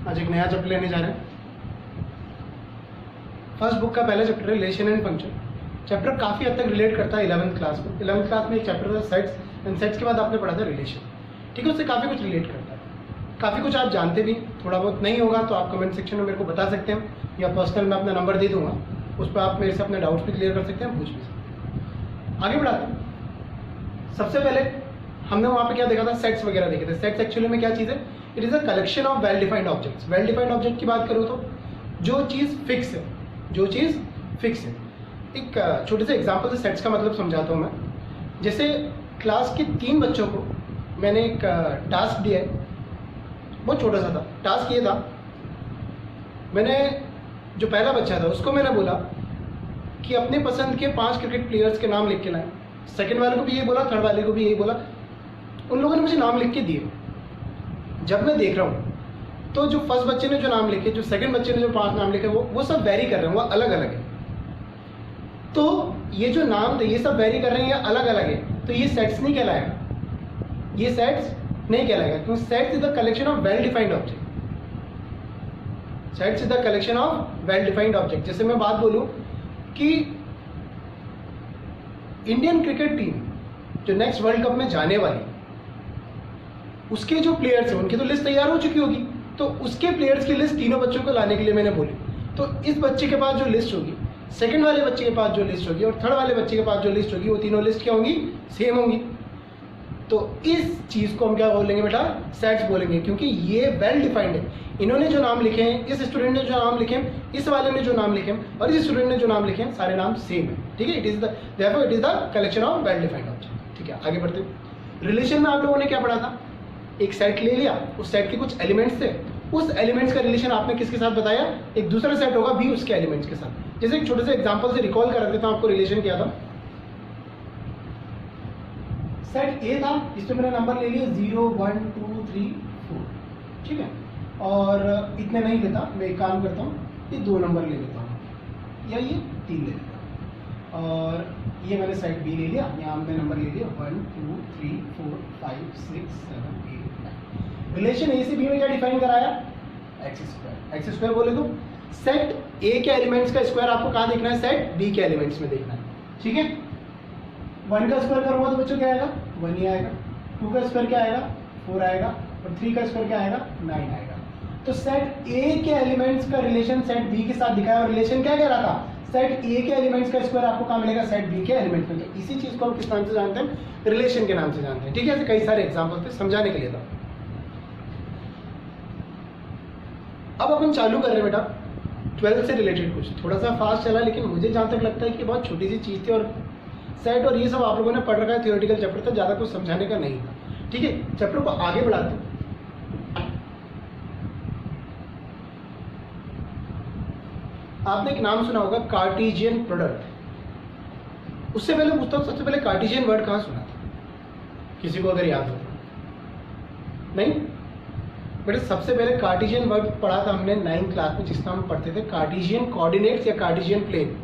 आज एक नया चैप्टर लेने जा रहे हैं। फर्स्ट बुक का पहला चैप्टर है रिलेशन एंड फंक्शन। चैप्टर काफ़ी हद तक रिलेट करता है 11th क्लास में। 11th क्लास में एक चैप्टर था सेट्स, एंड सेट्स के बाद आपने पढ़ा था रिलेशन। ठीक है, उससे काफ़ी कुछ रिलेट करता है, काफ़ी कुछ आप जानते भी। थोड़ा बहुत नहीं होगा तो आप कमेंट सेक्शन में मेरे को बता सकते हैं, या पर्सनल में अपना नंबर दे दूंगा, उस पर आप मेरे से अपने डाउट्स भी क्लियर कर सकते हैं, पूछ भी सकते हैं। आगे बढ़ाते हैं। सबसे पहले हमने वहाँ पे क्या देखा था, सेट्स वगैरह देखे थे। सेट्स एक्चुअली में क्या चीज़ है? It is a collection of well defined objects. Well defined object की बात करूँ तो जो चीज़ फिक्स है, जो चीज़ फिक्स है। एक छोटे से एग्जाम्पल से सेट्स का मतलब समझाता हूँ मैं। जैसे क्लास के 3 बच्चों को मैंने एक टास्क दिया है, बहुत छोटा सा था। टास्क ये था, मैंने जो पहला बच्चा था उसको मैंने बोला कि अपने पसंद के 5 क्रिकेट प्लेयर्स के नाम लिख के लाएं। सेकंड वाले को भी यही बोला, थर्ड वाले को भी यही बोला। उन लोगों ने मुझे नाम लिख के दिए। जब मैं देख रहा हूँ तो जो फर्स्ट बच्चे ने जो नाम लिखे, जो सेकंड बच्चे ने जो 5 नाम लिखे, वो सब वेरी कर रहे हैं, वो अलग अलग है। तो ये जो नाम थे ये सब वेरी कर रहे हैं, ये अलग अलग है, तो ये सेट्स नहीं कहलाएगा, ये सेट्स नहीं कहलाएगा, क्योंकि sets is the collection of well defined object. Sets is the collection of well defined object. जैसे मैं बात बोलूं कि इंडियन क्रिकेट टीम जो नेक्स्ट वर्ल्ड कप में जाने वाली, उसके जो प्लेयर्स हैं उनकी तो लिस्ट तैयार हो चुकी होगी, तो उसके प्लेयर्स की लिस्ट तीनों बच्चों को लाने के लिए मैंने बोली। तो इस बच्चे के पास जो लिस्ट होगी, सेकंड वाले बच्चे के पास जो लिस्ट होगी, और थर्ड वाले बच्चे के पास जो लिस्ट होगी, वो तीनों लिस्ट क्या होंगी? सेम होंगी। तो इस चीज़ को हम क्या बोलेंगे बेटा? सेट्स बोलेंगे, क्योंकि ये वेल डिफाइंड है। इन्होंने जो नाम लिखे हैं, इस स्टूडेंट ने जो नाम लिखे हैं, इस वाले ने जो नाम लिखे हैं, और इस स्टूडेंट ने जो नाम लिखे हैं, सारे नाम सेम है। ठीक है, it is the collection of well defined object. ठीक है, आगे बढ़ते हैं। रिलेशन में आप लोगों ने क्या पढ़ा था? एक सेट ले लिया, उस सेट के कुछ एलिमेंट्स थे, उस एलिमेंट्स का रिलेशन आपने किसके साथ बताया? एक दूसरा सेट होगा भी उसके एलिमेंट्स के साथ। जैसे एक छोटे से एग्जांपल से रिकॉल कर देता हूं आपको, रिलेशन क्या था। सेट ए था, इसमें मैंने नंबर ले लिए 0 1 2 3 4। ठीक है, और इतने नहीं लेता, मैं एक काम करता हूँ, ये 2 नंबर ले लेता हूँ, या ये 3 ले लेता हूँ, और ये मैंने सेट बी ले लिया, यहाँ हमने नंबर ले लिया 1 2 3 4 5 6 7 8 9। रिलेशन ए से बी में क्या डिफाइन कराया? X square. एक्स स्क्वायर बोले तो सेट ए के एलिमेंट्स का स्क्वायर आपको कहाँ देखना है? सेट बी के एलिमेंट्स में देखना है। ठीक है, 1 का स्क्वायर करूँगा तो बच्चों क्या आएगा? 1 ही आएगा। 2 का स्क्वायर क्या आएगा? 4 आएगा, और 3 का स्क्वायर क्या आएगा? 9 आएगा। तो सेट ए के एलिमेंट्स का रिलेशन सेट बी के साथ दिखाया, और रिलेशन क्या कह रहा था? सेट ए के एलिमेंट्स का स्क्वायर आपको कहाँ मिलेगा? सेट बी के एलिमेंट में। तो इसी चीज को हम किस नाम से जानते हैं? रिलेशन के नाम से जानते हैं। ठीक है, ऐसे कई सारे एग्जाम्पल थे, समझाने के लिए था। अब अपन चालू कर रहे हैं बेटा 12th से रिलेटेड कुछ। थोड़ा सा फास्ट चला, लेकिन मुझे जहाँ तक लगता है कि बहुत छोटी सी चीज़ थी, और सेट और ये सब आप लोगों ने पढ़ रखा है, थियोरेटिकल चैप्टर था, ज़्यादा कुछ समझाने का नहीं था। ठीक है, चैप्टर को आगे बढ़ाते हैं। आपने एक नाम सुना होगा, कार्टेशियन प्रोडक्ट। उससे पहले पूछता हूँ, सबसे पहले कार्टेशियन वर्ड कहाँ सुना था? किसी को अगर याद हो? नहीं बेटा, सबसे पहले कार्टेशियन वर्ड पढ़ा था हमने 9th क्लास में, जिसका हम पढ़ते थे कार्टेशियन कोऑर्डिनेट्स या कार्टेशियन प्लेन।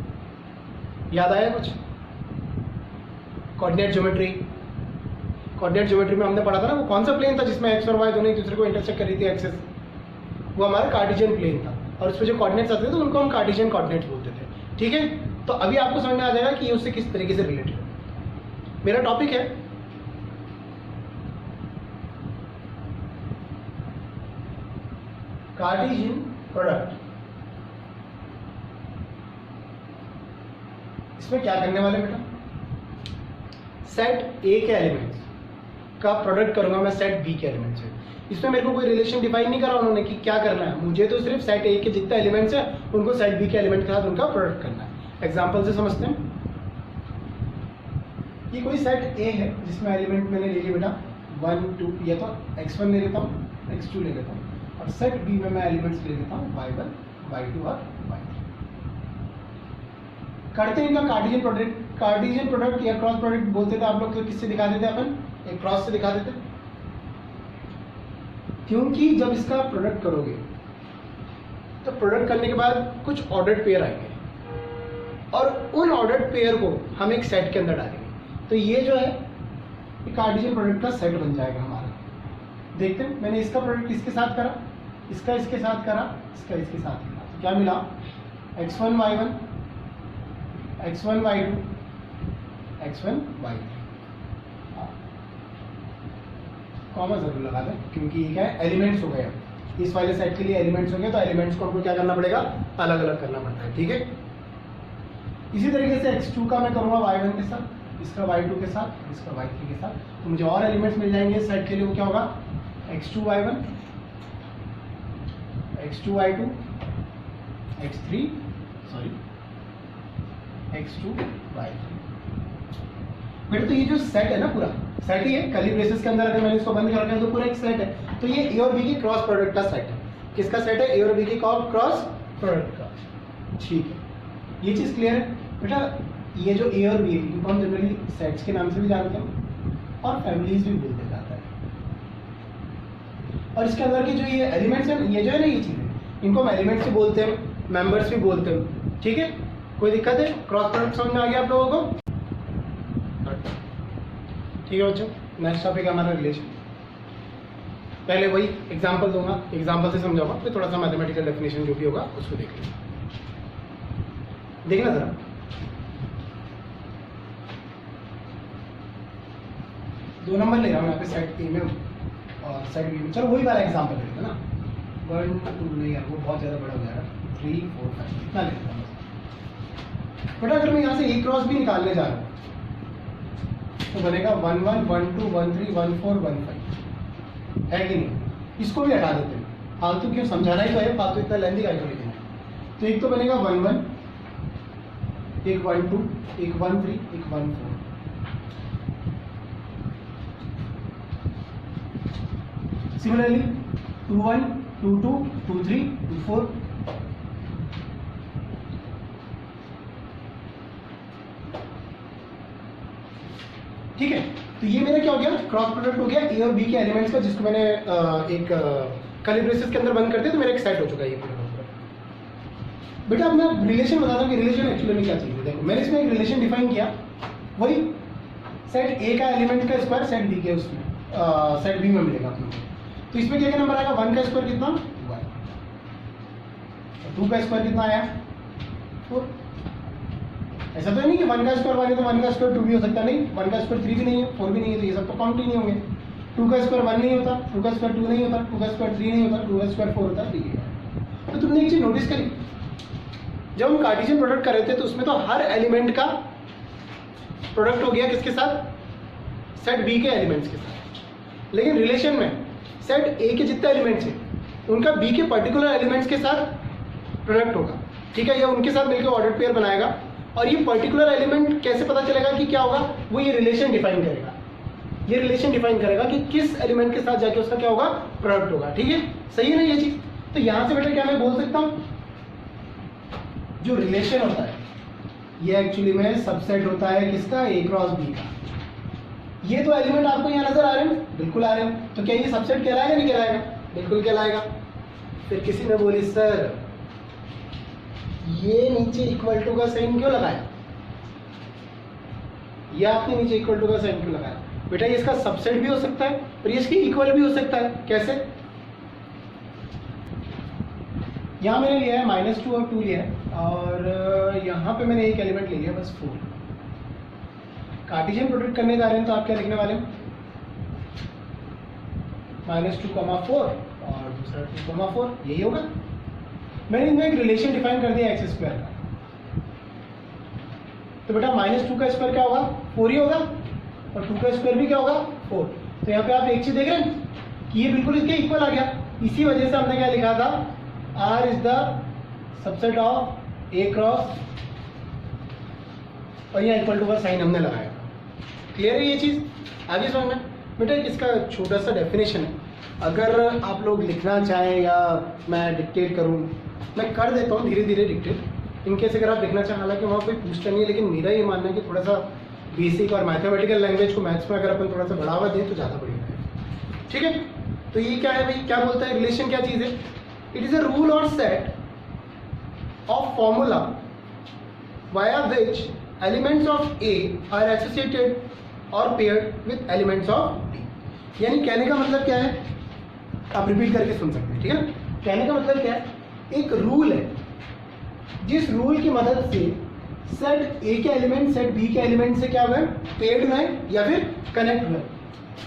याद आया कुछ? Coordinate geometry. कोऑर्डिनेट ज्योमेट्री में हमने पढ़ा था ना, वो कौन सा प्लेन था जिसमें एक्स और वाई दोनों एक दूसरे को इंटरसेक्ट कर रही थी एक्सेस? वो हमारा कार्टेशियन प्लेन था, और उसमें जो कोऑर्डिनेट्स आते थे तो उनको हम कार्टेशियन कोऑर्डिनेट्स बोलते थे। ठीक है, तो अभी आपको समझ में आ जाएगा कि ये उससे किस तरीके से रिलेटेड है। मेरा टॉपिक है कार्टेशियन प्रोडक्ट। इसमें क्या करने वाले बेटा? सेट ए के एलिमेंट्स का प्रोडक्ट करूंगा मैं सेट बी के एलिमेंट से। इसमें मेरे को कोई रिलेशन डिफाइन नहीं करा उन्होंने कि क्या करना है, मुझे तो सिर्फ सेट ए के जितने एलिमेंट्स हैं उनको सेट बी के एलिमेंट के साथ उनका प्रोडक्ट करना है। एग्जांपल से समझते हैं। ये कोई सेट ए है जिसमें एलिमेंट मैंने ले लिया बेटा 1 2, या तो x1 ले लेता हूँ, x2 ले लेता हूँ, और सेट बी में मैं एलिमेंट्स ले लेता हूँ y1 y2 और y3। करते हैं इनका कार्टेशियन प्रोडक्ट। कार्टेशियन प्रोडक्ट या क्रॉस प्रोडक्ट बोलते थे आप लोग, तो किससे दिखा देते अपन? एक क्रॉस से दिखा देते, क्योंकि जब इसका प्रोडक्ट करोगे तो प्रोडक्ट करने के बाद कुछ ऑर्डर्ड पेयर आएंगे, और उन ऑर्डर्ड पेयर को हम एक सेट के अंदर डालेंगे। तो ये जो है कार्टेशियन प्रोडक्ट का सेट बन जाएगा हमारा। देखते हैं, मैंने इसका प्रोडक्ट किसके साथ करा? इसका इसके साथ करा, इसका इसके साथ करा, तो क्या मिला x1 y1 x1 y2 x1 y3। Comma जरूर लगा दें क्योंकि ये क्या है एलिमेंट्स हो गए, इस वाले सेट के लिए एलिमेंट्स हो गए, तो एलिमेंट्स को हमको क्या करना पड़ेगा, अलग अलग करना पड़ता है, ठीक है। इसी तरीके से x2 का मैं करूँगा y1 के साथ, इसका y2 के साथ, इसका y3 के साथ, तो मुझे और एलिमेंट्स मिल जाएंगे सेट के लिए। वो क्या होगा x2 y1 x2 y2 x3 sorry x2 y3। बेटा तो ये जो सेट है ना पूरा सेट ही है, कर्ली ब्रेसेस के अंदर अगर मैंने इसको बंद कर रखा है तो पूरा एक सेट है। तो ये ए और बी की क्रॉस प्रोडक्ट का सेट है। किसका सेट है, ए और बी की क्रॉस प्रोडक्ट का, ठीक है। ये चीज क्लियर है बेटा। ये जो ए और बी है इनको हम जनरली सेट्स के नाम से भी जानते हैं और फैमिलीज भी बोलते जाता है। और इसके अंदर की जो ये एलिमेंट्स हैं, ये जो है ना ये चीजें, इनको हम एलिमेंट्स भी बोलते हैं, मेंबर्स भी बोलते हैं, ठीक है। कोई दिक्कत है, क्रॉस प्रोडक्ट समझ में आ गया आप लोगों को, ठीक है बच्चों। नेक्स्ट टॉपिक है हमारा रिलेशन। पहले वही एग्जांपल दूंगा, एग्जांपल से समझाऊंगा, फिर थोड़ा सा मैथमेटिकल डेफिनेशन जो भी होगा उसको देख लेंगे। देखना जरा, दो नंबर ले रहा हूँ यहाँ पे सेट ए में और सेट बी में। चलो वही वाला एग्जांपल लेते हैं ना, 1 2 नहीं यार वो बहुत ज़्यादा बड़ा हो जाएगा, 3 4 5 इतना लेता हूँ बेटा। अगर मैं यहाँ से ए क्रॉस भी निकालने जा रहा हूँ तो बनेगा 1 1 1 2 1 3 1 4 1 5, है कि नहीं। इसको भी हटा देते हैं, फालतू क्यों, समझाना ही तो है, फालतू इतना लेंथी का क्यों लिखना है। तो एक तो बनेगा 1 1, एक 1 2, एक 1 3, एक 1 4। सिमिलरली 2 1 2 2 2 3 2 4। ठीक है, तो ये मेरा क्या हो गया, क्रॉस प्रोडक्ट हो गया ए और बी के एलिमेंट्स का, जिसको मैंने एक कर्ली ब्रेसेस के अंदर बंद करते तो मेरा एक सेट हो चुका है ये पूरा। बेटा अब मैं रिलेशन बताता हूँ कि रिलेशन एक्चुअली में क्या चीज़ है। देखो मैंने इसमें एक रिलेशन डिफाइन किया, वही सेट ए का एलिमेंट का स्क्वायर सेट बी के उसमें सेट बी में मिलेगा अपने को। तो इसमें क्या क्या नंबर आएगा, 1 का स्क्वायर कितना 1, 2 का स्क्वायर कितना आया 4। ऐसा तो नहीं कि 1 का स्क्वायर 1 है तो 1 का स्क्वायर 2 भी हो सकता है, नहीं 1 का स्क्वायर 3 भी नहीं है, 4 भी नहीं है, तो ये सब तो काउंट ही नहीं होंगे। 2 का स्क्वायर 1 नहीं होता, 2 का स्क्वायर 2 नहीं होता, 2 का स्क्वायर 3 नहीं होता, 2 का स्क्वायर 4 होता है, ठीक है। तो तुमने एक चीज नोटिस करी, जब हम कार्टेशियन प्रोडक्ट कर रहे थे तो उसमें तो हर एलिमेंट का प्रोडक्ट हो गया किसके साथ, सेट बी के एलिमेंट्स के साथ। लेकिन रिलेशन में सेट ए के जितने एलिमेंट्स हैं उनका बी के पर्टिकुलर एलिमेंट्स के साथ प्रोडक्ट होगा, ठीक है। या उनके साथ मिलकर ऑर्डर पेयर बनाएगा, और ये पर्टिकुलर एलिमेंट कैसे पता चलेगा कि क्या होगा, वो ये रिलेशन डिफाइन करेगा। ये रिलेशन डिफाइन करेगा कि किस एलिमेंट के साथ जाके उसका क्या होगा, प्रोडक्ट होगा, ठीक है। सही है ना ये चीज। तो यहां से बेटा क्या मैं बोल सकता हूं, जो रिलेशन होता है ये एक्चुअली में सबसेट होता है किसका, ए क्रॉस बी का। ये तो एलिमेंट आपको यहाँ नजर आ रहे हैं, बिल्कुल आ रहे हैं, तो क्या ये सबसेट कहलाएगा नहीं कहलाएगा, बिल्कुल कहलाएगा। फिर किसी ने बोली सर ये नीचे इक्वल टू का साइन क्यों लगाया, ये आपने नीचे इक्वल टू का साइन क्यों लगाया। बेटा ये इसका सबसेट भी हो सकता है और ये इसकी इक्वल भी हो सकता है। कैसे, यहाँ मैंने लिया है -2 और 2 लिया है, और यहाँ पे मैंने एक एलिमेंट ले लिया बस 4। कार्टेशियन प्रोडक्ट करने जा रहे हैं तो आप क्या लिखने वाले हैं, -2, 4 और दूसरा 2, 4, यही होगा। मैंने इनमें एक रिलेशन डिफाइन कर दिया x स्क्वायर का, तो बेटा -2 का स्क्वायर क्या होगा 4 ही होगा, और 2 का स्क्वायर भी क्या होगा 4। तो यहाँ पे आप एक चीज देख रहे हैं कि ये बिल्कुल इसके इक्वल आ गया। इसी वजह से हमने क्या लिखा था, R is the subset of A cross, और यहाँ इक्वल टू का साइन हमने लगाया। क्लियर है ये चीज, आगे समझ में। बेटा इसका छोटा सा डेफिनेशन है, अगर आप लोग लिखना चाहें या मैं डिक्टेट करूँ, मैं कर देता हूँ धीरे धीरे डिक्टेट, इनकेस अगर आप लिखना चाहें। हालांकि वहाँ कोई पूछता नहीं है, लेकिन मेरा ये मानना है कि थोड़ा सा बेसिक और मैथमेटिकल लैंग्वेज को मैथ्स में अगर अपन थोड़ा सा बढ़ावा दें तो ज़्यादा बढ़िया है, ठीक है। तो ये क्या है भाई, क्या बोलता है रिलेशन, क्या चीज़ है, it is a rule or set of formula via which elements of A are associated or paired with elements of B. यानी कहने का मतलब क्या है, आप रिपीट करके सुन सकते हैं, ठीक है। कहने का मतलब क्या है, एक रूल है जिस रूल की मदद से सेट ए के एलिमेंट सेट बी के एलिमेंट से क्या हुआ है, पेड हुए या फिर कनेक्ट हुए।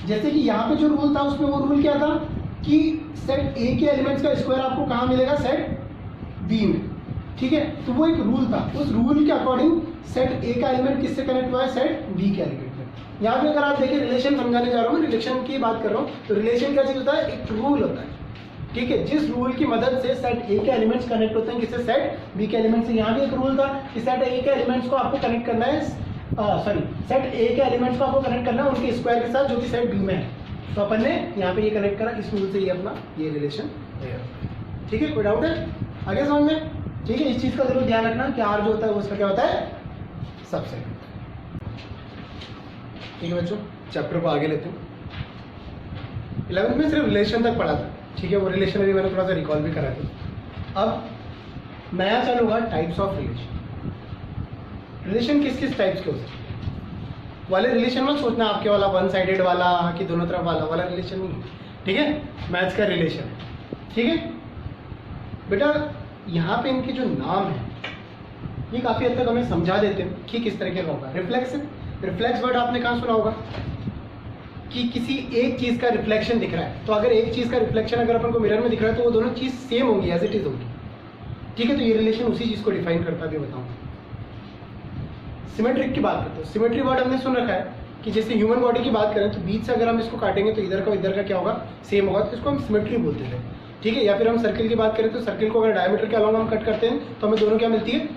जैसे कि यहाँ पे जो रूल था उसमें वो रूल क्या था कि सेट ए के एलिमेंट्स का स्क्वायर आपको कहाँ मिलेगा, सेट बी में। ठीक है, तो वो एक रूल था, उस रूल के अकॉर्डिंग सेट ए का एलिमेंट किससे कनेक्ट हुआ है, सेट बी के एलिमेंट में। यहाँ पे अगर आप देखिए रिलेशन समझाने जा रहा हूँ, रिलेशन की बात कर रहा हूँ, तो रिलेशन क्या चीज होता है, एक रूल होता है। ठीक है, जिस रूल की मदद से सेट ए के एलिमेंट्स कनेक्ट होते हैं किससे, सेट बी के एलिमेंट से। यहाँ भी एक रूल था कि सेट ए के एलिमेंट्स को आपको कनेक्ट करना है, सेट ए के एलिमेंट्स को आपको कनेक्ट करना है उनके स्क्वायर के साथ जो कि सेट बी में है। तो अपन ने यहाँ पे ये कनेक्ट करा, इस रूल से ये अपना ये रिलेशन है। ठीक है, कोई डाउट है आगे समझ में? ठीक है, इस चीज का जरूर ध्यान रखना कि आर जो होता है वो उसका क्या होता है, सबसेट। ठीक है बच्चों, चैप्टर को आगे लेते हैं। 11th में सिर्फ रिलेशन तक पढ़ा था। ठीक है, वो रिलेशन अभी मैंने थोड़ा सा रिकॉल भी करा था। अब नया चालू होगा टाइप्स ऑफ रिलेशन। रिलेशन किस किस टाइप्स के हो सकते हैं वाले रिलेशन में सोचना आपके वाला वन साइडेड वाला कि दोनों तरफ वाला रिलेशन नहीं है। ठीक है, मैथ्स का रिलेशन है। ठीक है बेटा, यहाँ पे इनके जो नाम है ये काफ़ी हद तक हमें समझा देते हैं कि किस तरीके का होगा। रिफ्लेक्स वर्ड आपने कहाँ सुना होगा कि किसी एक चीज़ का रिफ्लेक्शन दिख रहा है, तो अगर एक चीज़ का रिफ्लेक्शन अगर अपन को मिरर में दिख रहा है तो वो दोनों चीज़ सेम होंगी, एज इट इज होगी। ठीक है, तो ये रिलेशन उसी चीज़ को डिफाइन करता है, बताऊँगा। सिमेट्रिक की बात करते हैं, सिमेट्री वर्ड हमने सुन रखा है कि जैसे ह्यूमन बॉडी की बात करें तो बीच से अगर हम इसको काटेंगे तो इधर का क्या होगा, सेम होगा, तो इसको हम सिमेट्री बोलते हैं। ठीक है, या फिर हम सर्किल की बात करें तो सर्किल को अगर डायमीटर के अलावा हम कट करते हैं तो हमें दोनों क्या मिलती है,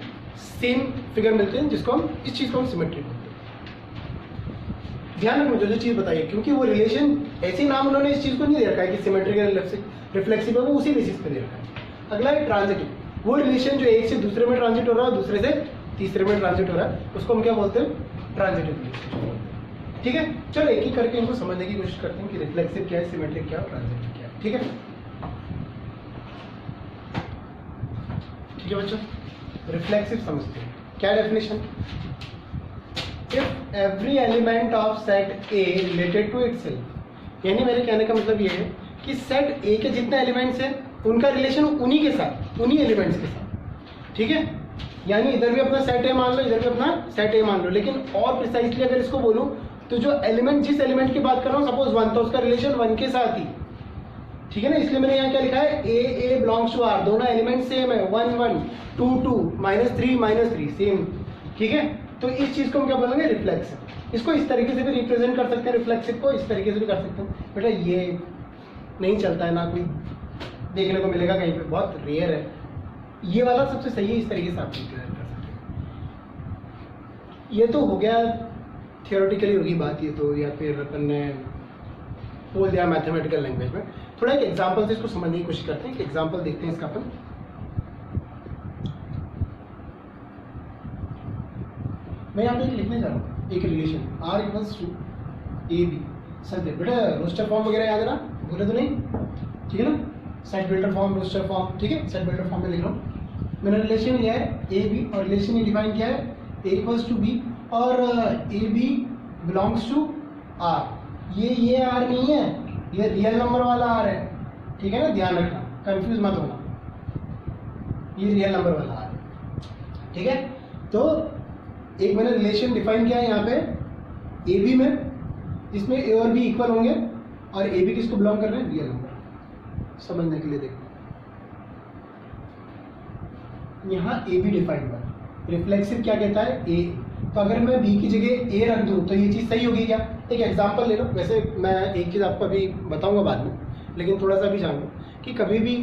सेम फिगर मिलते हैं, जिसको हम इस चीज़ को हम सिमेट्री बोलते हैं। ध्यान रखना जो चीज़ बताइए, क्योंकि वो रिलेशन ऐसे नाम उन्होंने इस चीज़ को नहीं दे रखा है कि सिमेट्रिकल रिफ्लेक्सिव है, वो उसी बेसिस पे दे रखा है। अगला है ट्रांजिटिव, वो रिलेशन जो एक से दूसरे में ट्रांजिट हो रहा है, दूसरे से तीसरे में ट्रांजिट हो रहा है, उसको हम क्या बोलते हैं, ट्रांजिटिव रिलेशन। ठीक है, चलो एक ही करके इनको समझने की कोशिश करते हैं कि रिफ्लेक्सिव क्या है, सिमेट्रिक क्या है, ट्रांजिटिव क्या है। ठीक है, ठीक है बच्चों, रिफ्लेक्सिव समझते हैं। क्या definition, if every element of set A related to itself, यानी मेरे कहने का मतलब ये है कि सेट ए के जितने एलिमेंट्स हैं उनका रिलेशन उन्हीं के साथ, उन्हीं एलिमेंट्स के साथ। ठीक है, यानी इधर भी अपना सेट ए मान लो, इधर भी अपना सेट ए मान लो, लेकिन और प्रिसाइसली अगर इसको बोलूं तो जो एलिमेंट, जिस एलिमेंट की बात कर रहा हूँ, सपोज 1, तो उसका रिलेशन 1 के साथ ही। ठीक है ना, इसलिए मैंने यहाँ क्या लिखा है, ए बिलोंग्स टू आर, दोनों एलिमेंट सेम है, 1 1 2 2 -3 -3 सेम। ठीक है, तो इस चीज को हम क्या बोलेंगे, रिफ्लेक्सिव। इसको इस तरीके से भी रिप्रेजेंट कर सकते हैं, रिफ्लेक्सिव को इस तरीके से भी कर सकते हैं। बेटा ये नहीं चलता है ना, कोई देखने को मिलेगा कहीं पे, बहुत रेयर है। ये वाला सबसे सही है, इस तरीके से आप रिप्रेजेंट कर सकते हैं। ये तो हो गया थियोरेटिकली होगी बात, ये तो, या फिर अपन ने बोल दिया मैथमेटिकल लैंग्वेज में। थोड़ा एक एग्जांपल से इसको समझने की कोशिश करते हैं, एक एग्जांपल देखते हैं इसका अपन। मैं यहाँ पे लिखने जा रहा हूँ एक रिलेशन, R = AB। सर बेटा रोस्टर फॉर्म वगैरह याद है ना, बोले तो नहीं? ठीक है ना, set builder form, roster form. ठीक है, सेट बिल्डर फॉर्म में लिख रहा हूँ। मेरा रिलेशन ये है AB, और रिलेशन ये डिफाइन किया है A = B और AB बिलोंग्स टू R। ये R नहीं है, ये रियल नंबर वाला R है। ठीक है ना, ध्यान रखना, कंफ्यूज मत होना, ये रियल नंबर वाला R है। ठीक है, तो एक मैंने रिलेशन डिफाइन किया है यहाँ पे AB में, जिसमें A और B इक्वल होंगे, और AB किसको बिलोंग कर रहे हैं, रियल नंबर। समझने के लिए देखो, यहाँ AB डिफाइन हुआ, रिफ्लेक्सिव क्या कहता है, A। तो अगर मैं B की जगह A रख दूँ तो ये चीज़ सही होगी क्या? एक एग्जांपल ले लो, वैसे मैं एक चीज़ आपको अभी बताऊंगा बाद में, लेकिन थोड़ा सा भी जान लो कि कभी भी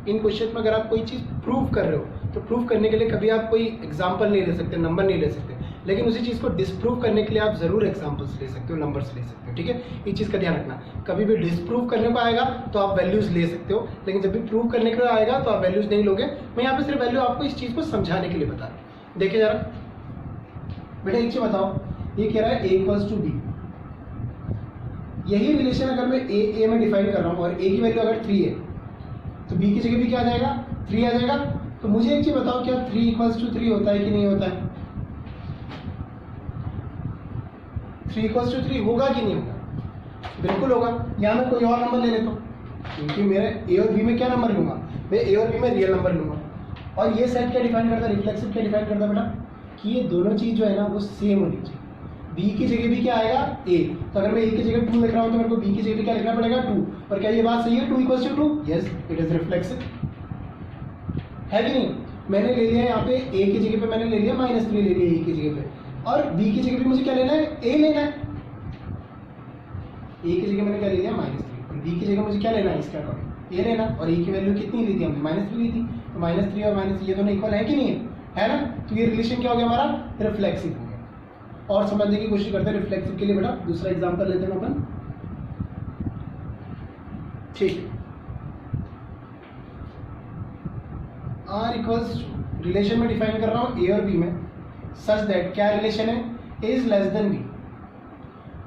इन क्वेश्चन में अगर आप कोई चीज़ प्रूव कर रहे हो तो प्रूव करने के लिए कभी आप कोई एग्जांपल नहीं ले सकते, नंबर नहीं ले सकते, लेकिन उसी चीज़ को डिस्प्रूव करने के लिए आप ज़रूर एग्जांपल्स ले सकते हो, नंबर्स ले सकते हो। ठीक है, इस चीज़ का ध्यान रखना, कभी भी डिस्प्रूव करने को आएगा तो आप वैल्यूज़ ले सकते हो, लेकिन जब भी प्रूव करने के लिए आएगा तो आप वैल्यूज़ नहीं लोगे। मैं यहाँ पे सिर्फ वैल्यू आपको इस चीज़ को समझाने के लिए बता रहा हूँ। देखिए जरा बेटा एक चीज़ बताओ, ये कह रहा है A = B। यही रिलेशन अगर मैं A में डिफाइन कर रहा हूँ और A की वैल्यू अगर 3 है तो B की जगह भी क्या आ जाएगा, 3 आ जाएगा। तो मुझे एक चीज़ बताओ, क्या 3 = 3 होता है कि नहीं होता है? 3 = 3 होगा कि नहीं होगा? बिल्कुल होगा। यहाँ मैं कोई और नंबर ले लेता हूँ, क्योंकि मेरे A और B में क्या नंबर लूँगा, मैं ए और बी में रियल नंबर लूँगा। और ये सेट क्या डिफाइन करता है, रिफ्लेक्सिव क्या डिफाइन करता है बेटा, कि ये दोनों चीज़ जो है ना वो सेम होनी चाहिए। बी की जगह भी क्या आएगा ए, तो अगर मैं ए की जगह 2 लिख रहा हूँ तो मेरे को बी की जगह भी क्या लिखना पड़ेगा 2। और क्या ये बात सही है 2 = 2? यस, इट इज रिफ्लेक्सिव, है कि नहीं। मैंने ले लिया यहाँ पे ए की जगह पे मैंने ले लिया -3 ले लिया ए की जगह पे, और बी की जगह पे मुझे क्या लेना है, ए लेना है। ए की जगह मैंने क्या ले लिया -3, और बी की जगह मुझे क्या लेना है इसके अकॉर्डिंग ए लेना। और ए की वैल्यू कितनी ली थी हमने, -3 ली थी, तो -3 और माइनस ये दोनों इक्वल है कि नहीं है ना। तो ये रिलेशन क्या हो गया हमारा, रिफ्लेक्सिव हो गया। और समझने की कोशिश करते हैं रिफ्लेक्सिव के लिए बेटा, दूसरा एग्जांपल लेते हैं अपन। ठीक, आर इक्वल्स रिलेशन में डिफाइन कर रहा हूँ ए और बी में, सच दैट क्या रिलेशन है, A is less than B,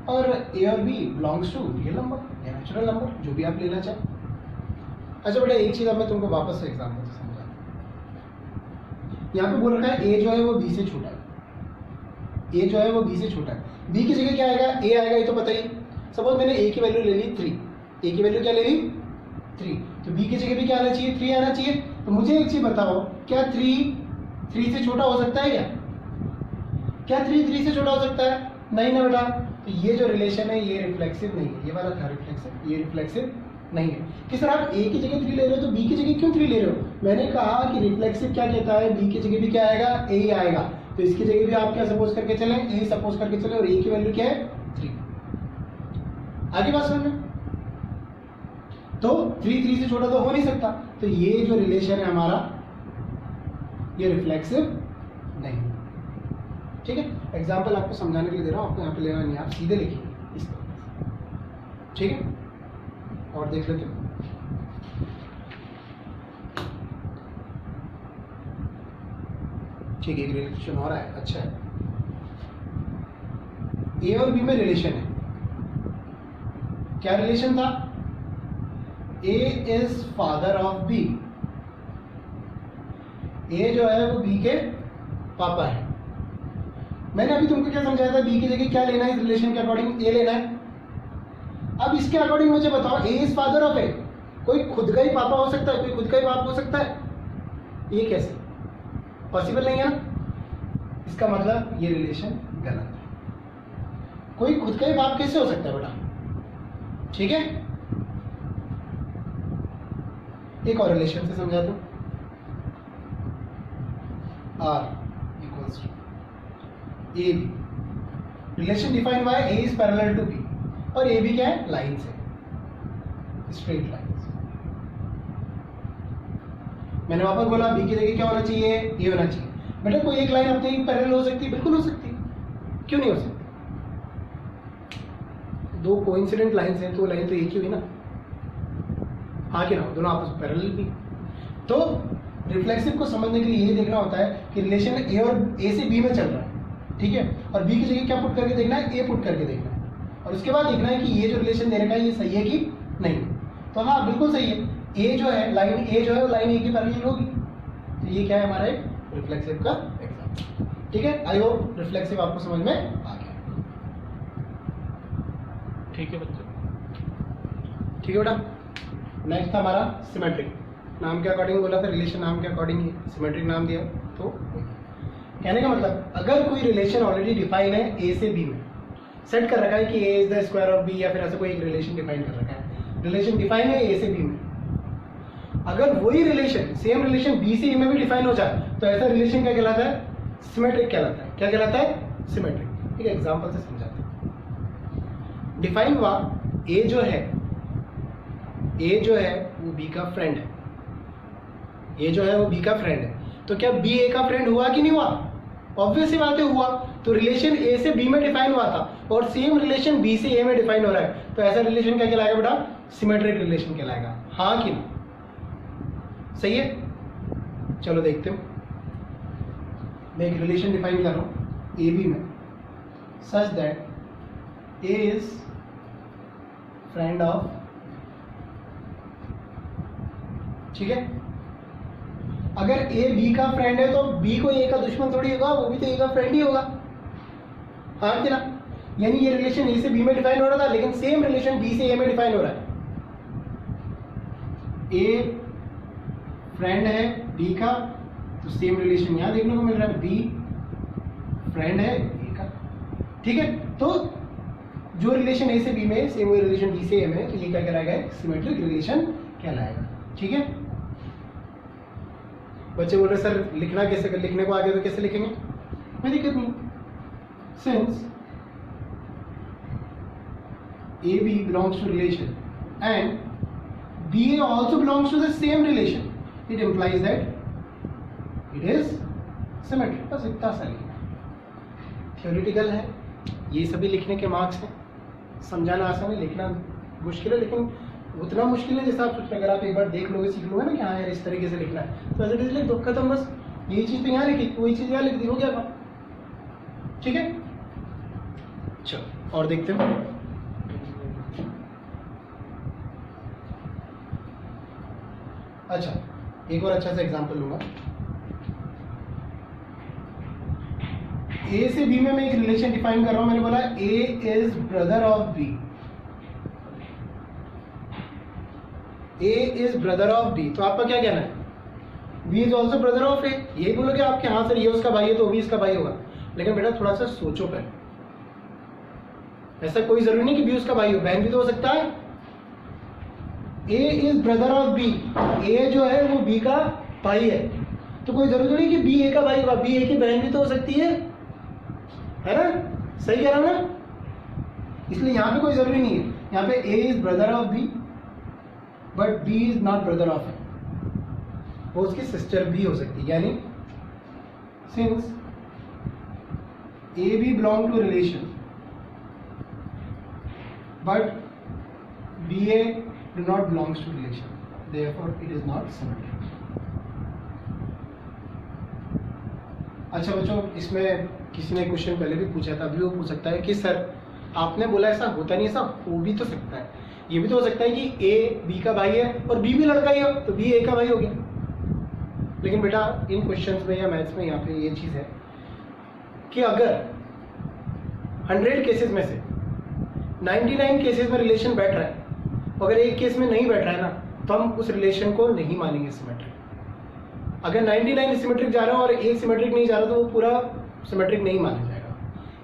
और ए और B belongs to real number या नेचुरल नंबर, जो भी आप लेना चाहें। अच्छा बेटा, एक चीज अब मैं तुमको वापस से एग्जांपल से समझा। यहाँ पे बोल रखा है ए जो है वो बी से छोटा है, ए जो है वो बी से छोटा है। बी की जगह क्या आएगा, ए आएगा, ये तो पता ही। सपोज मैंने ए की वैल्यू ले ली 3, ए की वैल्यू क्या ले ली 3, तो बी की जगह भी क्या आना चाहिए, 3 आना चाहिए। तो मुझे एक चीज बताओ, क्या 3 से छोटा हो सकता है क्या 3 से छोटा हो सकता है? नहीं ना बेटा। तो ये जो रिलेशन है ये रिफ्लेक्सिव नहीं है, ये वाला था रिफ्लेक्सिव, ये रिफ्लेक्सिव नहीं है। कि सर आप ए की जगह 3 ले रहे हो तो बी की जगह क्यों 3 ले रहे हो? मैंने कहा कि रिफ्लेक्सिव क्या कहता है, बी की जगह भी क्या आएगा, ए ही आएगा। तो इसकी जगह भी आप क्या सपोज करके चलें, ए सपोज करके चले, और ए की वैल्यू क्या है 3। आगे बात समझ में? तो 3 से छोटा तो हो नहीं सकता। तो ये जो रिलेशन है हमारा ये रिफ्लेक्सिव नहीं। ठीक है, एग्जाम्पल आपको समझाने के लिए दे रहा हूँ, आपको यहाँ पे लेना नहीं, आप सीधे लिखिए इस तरह से। ठीक है, और देख लेते हैं। ठीक है, एक रिलेशन हो रहा है, अच्छा है। ए और बी में रिलेशन है, क्या रिलेशन था, ए इज फादर ऑफ बी, ए जो है वो बी के पापा है। मैंने अभी तुमको क्या समझाया था, बी की जगह क्या लेना है इस रिलेशन के अकॉर्डिंग, ए लेना है। अब इसके अकॉर्डिंग मुझे बताओ, ए इज फादर ऑफ ए, कोई खुद का ही पापा हो सकता है, कोई खुद का ही बाप हो सकता है? ये कैसे पॉसिबल नहीं है ना। इसका मतलब ये रिलेशन गलत है। कोई खुद का ही बाप कैसे हो सकता है बेटा? ठीक है, एक और रिलेशन से समझा दो। R equals to A B, relation defined by A is parallel to B, और ए बी क्या है, लाइन से, स्ट्रेट लाइन से। मैंने वापस बोला बी की जगह क्या होना चाहिए, ए होना चाहिए। बेटा कोई एक लाइन अपने पैरेलल हो सकती है, बिल्कुल हो सकती है, क्यों नहीं हो सकती? दो कोइंसिडेंट लाइंस हैं तो लाइन तो एक ही हुई ना, हाँ कि ना, दोनों आपस में पैरेलल भी। तो रिफ्लेक्सिव को समझने के लिए ये देखना होता है कि रिलेशन ए और ए से बी में चल रहा है, ठीक है, और बी की जगह क्या पुट करके देखना है, ए पुट करके देखना है, और उसके बाद देखना है कि ये जो रिलेशन दे रखा है ये सही है कि नहीं। तो हाँ बिल्कुल सही है, ए जो है लाइन, ए जो है वो लाइन ए की पैरेलल होगी। तो ये क्या है हमारा एक रिफ्लेक्सिव का एग्जांपल। ठीक है, आई होप रिफ्लेक्सिव आपको समझ में आ गया। ठीक है बच्चों, ठीक है बेटा। नेक्स्ट था हमारा सिमेट्रिक, नाम के अकॉर्डिंग बोला था, रिलेशन नाम के अकॉर्डिंग ही सिमेट्रिक नाम दिया। तो कहने का मतलब अगर कोई रिलेशन ऑलरेडी डिफाइन है ए से बी में, सेट कर रखा है कि A is the square of B, या फिर ऐसा कोई एक रिलेशन डिफाइन कर रखा है, रिलेशन डिफाइन है ए से बी में, अगर वही रिलेशन सेम रिलेशन बी से ए में भी डिफाइन हो जाए तो ऐसा रिलेशन क्या कहलाता है, सिमेट्रिक कहलाता है। क्या कहलाता है, सिमेट्रिक। ठीक है, एग्जांपल से समझाते हैं। डिफाइन हुआ ए जो है, ए जो है वो बी का फ्रेंड है, ए जो है वो बी का फ्रेंड है, तो क्या बी ए का फ्रेंड हुआ कि नहीं हुआ? ऑब्वियस सी बात है हुआ। तो रिलेशन ए से बी में डिफाइन हुआ था और सेम रिलेशन बी से ए में डिफाइन हो रहा है, तो ऐसा रिलेशन क्या कहलाएगा बेटा, सिमेट्रिक रिलेशन कहलाएगा। हाँ कि नहीं? सही है, चलो देखते हो। मैं एक रिलेशन डिफाइन कर रहा हूं ए बी में, such that A is friend of, ठीक है। अगर ए बी का फ्रेंड है तो बी को ए का दुश्मन थोड़ी होगा, वो भी तो ए का फ्रेंड ही होगा, हाँ कि ना। यानी ये रिलेशन ए से बी में डिफाइन हो रहा था, लेकिन सेम रिलेशन बी से ए में डिफाइन हो रहा है। ए फ्रेंड है बी का, तो सेम रिलेशन यहाँ देखने को मिल रहा है, बी फ्रेंड है ए का। ठीक है, तो जो रिलेशन ए से बी में सेम वही रिलेशन बी से ए में, तो ये क्या कहलाएगा, सिमेट्रिक रिलेशन कहलाएगा। ठीक है, बच्चे बोल रहे सर लिखना कैसे, लिखने को आगे तो कैसे लिखेंगे, कोई दिक्कत नहीं। Since A B belongs to relation and B A also belongs to the same relation, it implies that it is symmetric. बस इतना सा लिखना, थ्योरेटिकल है, ये सभी लिखने के मार्क्स हैं। समझाना आसान है, लिखना मुश्किल है, लेकिन उतना मुश्किल है जैसा आप सोच रहे। अगर आप एक बार देख लोगे, सीख लोगे ना कि हाँ यार इस तरीके से लिखना है, तो ऐसे लिख दो, खत्म। बस यही चीज़ तो यहाँ लिखी, वही चीज़ यहाँ लिख दी, हो गया बात। ठीक है, चलो और देखते हैं। अच्छा, एक और अच्छा सा एग्जांपल लूंगा। ए से बी में मैं एक रिलेशन डिफाइन कर रहा हूं। मैंने बोला A is brother of B, A is brother of B, तो आपका क्या कहना है, B is also brother of A. यही बोलोगे आपके, हाँ सर ये उसका भाई है तो भी इसका भाई होगा। लेकिन बेटा थोड़ा सा सोचो पहले, ऐसा कोई जरूरी नहीं कि बी उसका भाई हो, बहन भी तो हो सकता है। A is brother of B, ए जो है वो बी का भाई है, तो कोई जरूरी नहीं कि बी ए का भाई होगा, बी ए की बहन भी तो हो सकती है ना, सही कह रहा हूं ना। इसलिए यहां पे कोई जरूरी नहीं है, यहां पे A is brother of B but B is not brother of A, वो उसकी सिस्टर भी हो सकती है। यानी since A B belong to relation but B A do not belongs to relation, therefore it is not symmetric. अच्छा बच्चों, इसमें किसी ने क्वेश्चन पहले भी पूछा था, अभी वो पूछ सकता है कि सर आपने बोला ऐसा होता नहीं, ऐसा हो भी तो सकता है। ये भी तो हो सकता है कि ए बी का भाई है और बी भी लड़का ही हो, तो बी ए का भाई हो गया। लेकिन बेटा इन क्वेश्चंस में या मैथ्स में यहाँ पे ये चीज़ है कि अगर 100 केसेस में से 99 केसेस में रिलेशन बैठ रहा है, अगर एक केस में नहीं बैठ रहा है ना, तो हम उस रिलेशन को नहीं मानेंगे सिमेट्रिक। अगर 99 सिमेट्रिक जा रहा है और एक सिमेट्रिक नहीं जा रहा, तो वो पूरा सिमेट्रिक नहीं माना जाएगा।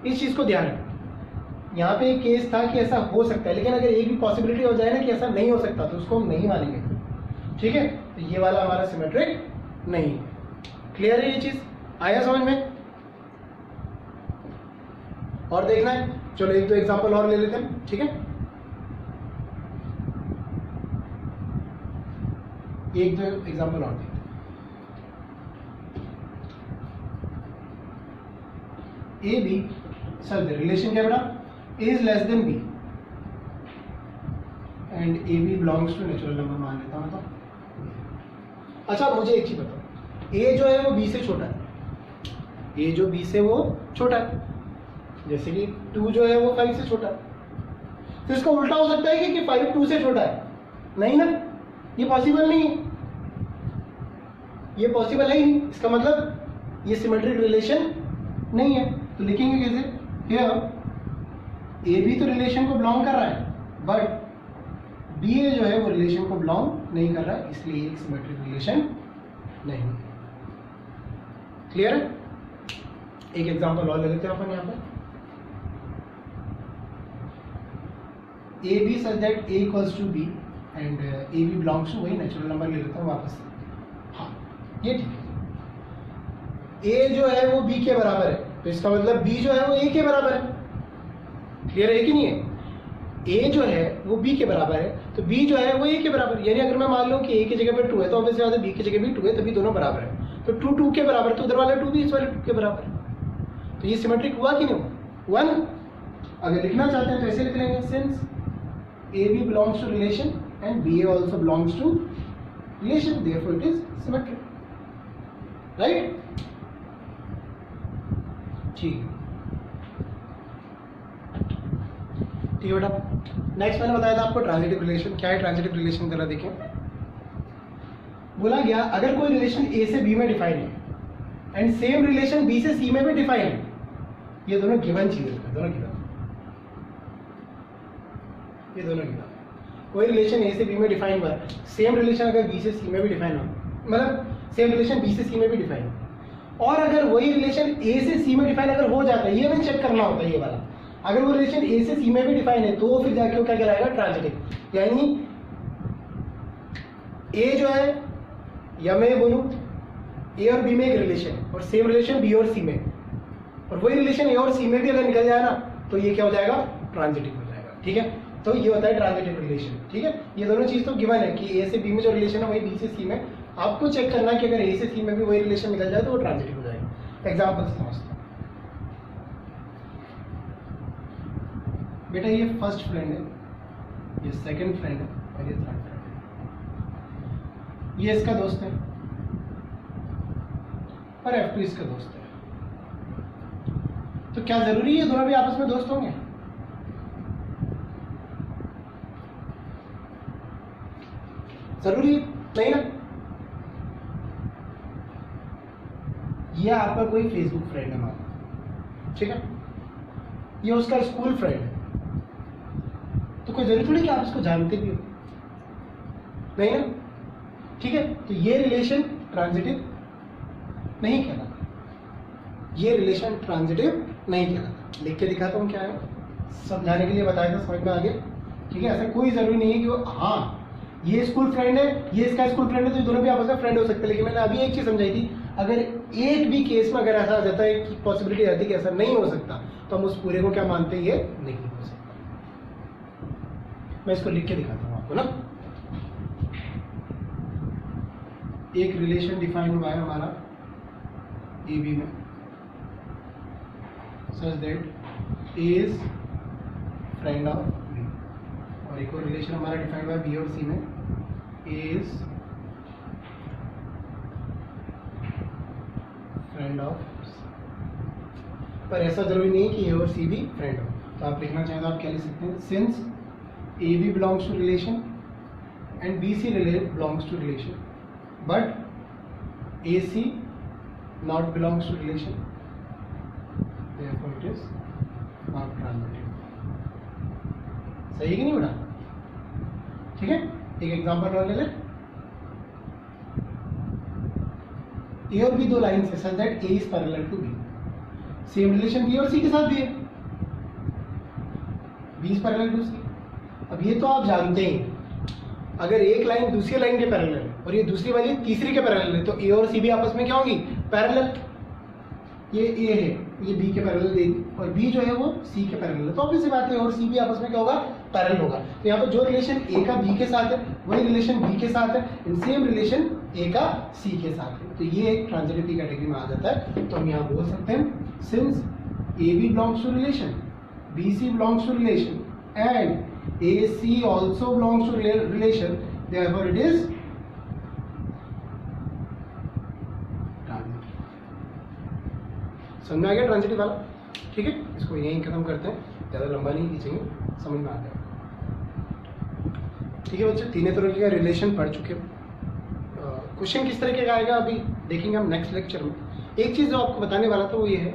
इस चीज़ को ध्यान रखना। यहाँ पे एक केस था कि ऐसा हो सकता है, लेकिन अगर एक भी पॉसिबिलिटी हो जाए ना कि ऐसा नहीं हो सकता, तो उसको हम नहीं मानेंगे। ठीक है, तो ये वाला हमारा सिमेट्रिक नहीं। क्लियर है ये चीज़, आया समझ में? और देखना है, चलो एक दो एग्जाम्पल और ले लेते हैं। ठीक है, एक दो एग्जाम्पल और देखते हैं। ए बी, सर रिलेशन क्या बेटा, A is less than B and A B belongs to natural number मान लेता हूं। तो अच्छा मुझे एक चीज बताओ, ए जो है वो बी से छोटा है, ए जो बी से वो छोटा है, जैसे कि 2 जो है वो 5 से छोटा है। तो इसका उल्टा हो सकता है कि 5 2 से छोटा है? नहीं ना, ये पॉसिबल नहीं है, ये पॉसिबल है ही नहीं। इसका मतलब ये सिमेट्रिक रिलेशन नहीं है। तो लिखेंगे कैसे, हियर ए बी तो रिलेशन को बिलोंग कर रहा है, बट बी ए जो है वो रिलेशन को बिलोंग नहीं कर रहा है, इसलिए एक सिमेट्रिक रिलेशन नहीं। क्लियर है? एक एग्जांपल और ले लेते हैं अपन यहाँ पर। A B such that A equals to B and A B belongs to, वही नेचुरल नंबर ले लेता हूँ वापस से। हाँ ये ठीक है, ए जो है वो बी के बराबर है, तो इसका मतलब बी जो है वो ए के बराबर है। क्लियर है कि नहीं है? ए जो है वो बी के बराबर है, तो बी जो है वो ए के बराबर है। यानी अगर मैं मान लूँ कि ए की जगह पे 2 है, तो ऑब्वियसली बात है बी की जगह भी 2 है, तभी दोनों बराबर है। तो 2 2 के बराबर, तो उधर वाला 2 भी इस वाले 2 के बराबर है। तो ये सिमेट्रिक हुआ कि नहीं हुआ? 1। अगर लिखना चाहते हैं तो ऐसे लिख लेंगे, since A B belongs to relation and B A also belongs to relation, therefore it is symmetric. Right? ठीक है बेटा। नेक्स्ट मैंने बताया था आपको ट्रांजिटिव रिलेशन। क्या है ट्रांजिटिव रिलेशन, जरा देखें। बोला गया अगर कोई रिलेशन ए से बी में डिफाइन है एंड सेम रिलेशन बी से सी में भी डिफाइन है, ये दोनों गिवन चीजें, दोनों गिवन, ये दोनों गिवन। कोई रिलेशन ए से बी में डिफाइन हुआ है, सेम रिलेशन अगर बी से सी में भी डिफाइन हो, मतलब सेम रिलेशन बी से सी में भी डिफाइन है। और अगर वही रिलेशन ए से सी में डिफाइन अगर हो जाता है, ये हमें चेक करना होता है ये वाला, अगर वो रिलेशन ए से सी में भी डिफाइन है तो फिर जाके वो क्या कहलाएगा, ट्रांजिटिव। यानी ए जो है, या मैं बोलूं ए और बी में एक रिलेशन है और सेम रिलेशन बी और सी में, और वही रिलेशन ए और सी में भी अगर निकल जाए ना तो ये क्या हो जाएगा, ट्रांजिटिव हो जाएगा। ठीक है, तो ये होता है ट्रांजिटिव रिलेशन। ठीक है, ये दोनों चीज तो गिवन है कि ए से बी में जो रिलेशन है वही बी से सी में, आपको चेक करना है कि अगर ए से सी में भी वही रिलेशन निकल जाए तो वो ट्रांजिटिव हो जाएगा। एग्जाम्पल समझते हैं। बेटा ये फर्स्ट फ्रेंड है, ये सेकंड फ्रेंड है और ये थर्ड फ्रेंड है, ये इसका दोस्त है और F2 इसका दोस्त है। तो क्या जरूरी है दोनों भी आपस में दोस्त होंगे? जरूरी नहीं ना। ये आपका कोई फेसबुक फ्रेंड है मान, ठीक है, ये उसका स्कूल फ्रेंड है, तो कोई जरूरी थोड़ी कि आप इसको जानते भी हो, नहीं ना। ठीक है, तो ये रिलेशन ट्रांजिटिव नहीं कहलाता, ये रिलेशन ट्रांजिटिव नहीं कहलाता। लिख के दिखाता हूँ क्या है, समझाने के लिए बताया था, समझ में आ गया। ठीक है, ऐसा कोई जरूरी नहीं है कि वो, हाँ ये स्कूल फ्रेंड है, ये इसका स्कूल फ्रेंड है, तो ये दोनों भी आपस में फ्रेंड हो सकते हैं। लेकिन मैंने अभी एक चीज समझाई थी, अगर एक भी केस में अगर ऐसा आ जाता है कि पॉसिबिलिटी रहती है कि ऐसा नहीं हो सकता, तो हम उस पूरे को क्या मानते हैं, ये नहीं हो सकता। मैं इसको लिख के दिखाता हूँ आपको ना। एक रिलेशन डिफाइन हुआ है हमारा ए बी में, such that A is friend of B, और एक और रिलेशन हमारा डिफाइन हुआ है बी और सी में, ए इज फ्रेंड ऑफ सी। पर ऐसा जरूरी नहीं है कि ए और सी भी फ्रेंड हो। तो आप लिखना चाहें तो आप क्या लिख सकते हैं, since A B belongs to relation and B C belongs to relation, but AC not belongs to relation, therefore it is not transitive। सही है कि नहीं बेटा? ठीक है, एक एग्जांपल और ले लें। ए और बी दो लाइन से, such that A is parallel to B, same relation B और सी के साथ भी है, B is parallel to C. अब ये तो आप जानते हैं, अगर एक लाइन दूसरी लाइन के पैरेलल है और ये दूसरी वाली तीसरी के पैरेलल है, तो ए और सी भी आपस में क्या होंगी, पैरेलल। ये ए है, ये बी के पैरेलल देगी, और बी जो है वो सी के पैरेलल है, तो ऑब्वियस सी बात है और सी भी आपस में क्या होगा, पैरेलल होगा। तो यहाँ पर जो रिलेशन ए का बी के साथ है वही रिलेशन बी के साथ है, एंड सेम रिलेशन ए का सी के साथ है, तो ये एक ट्रांजिटिव की कैटेगरी में आ जाता है। तो हम यहाँ बोल सकते हैं, since A B belongs to relation, B C belongs to relation and AC also belongs to relation, therefore it is transitive। समझ में आ गया ट्रांजिटिव वाला? ठीक है, इसको यहीं खत्म करते हैं, ज़्यादा लंबा नहीं खींचेंगे, समझ में आ गया। ठीक है बच्चे, तीनों तरह का रिलेशन पढ़ चुके हो। क्वेश्चन किस तरह का आएगा अभी देखेंगे हम नेक्स्ट लेक्चर में। एक चीज़ जो आपको बताने वाला था वो ये है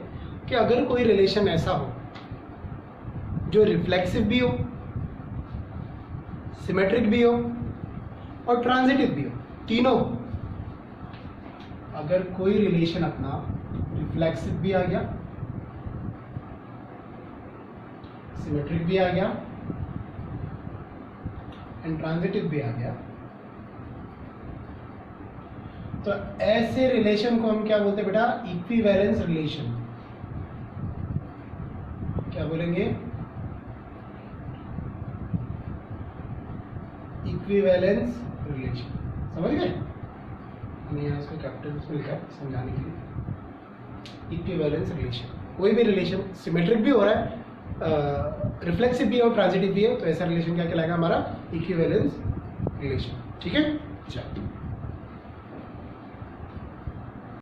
कि अगर कोई रिलेशन ऐसा हो जो रिफ्लेक्सिव भी हो, सिमेट्रिक भी हो और ट्रांजिटिव भी हो, तीनों, अगर कोई रिलेशन अपना रिफ्लेक्सिव भी आ गया, सिमेट्रिक भी आ गया एंड ट्रांजिटिव भी आ गया, तो ऐसे रिलेशन को हम क्या बोलते हैं बेटा, इक्विवेलेंस रिलेशन। क्या बोलेंगे, इक्विवेलेंस रिलेशन। समझ गए? हमने यहाँ इसको कैपिटल उसमें लिखा है समझाने के लिए। इक्विवेलेंस रिलेशन, कोई भी रिलेशन सिमेट्रिक भी हो रहा है, रिफ्लेक्सिव भी है और ट्रांजिटिव भी है, तो ऐसा रिलेशन क्या कहलाएगा हमारा, इक्विवेलेंस रिलेशन। ठीक है, चलो।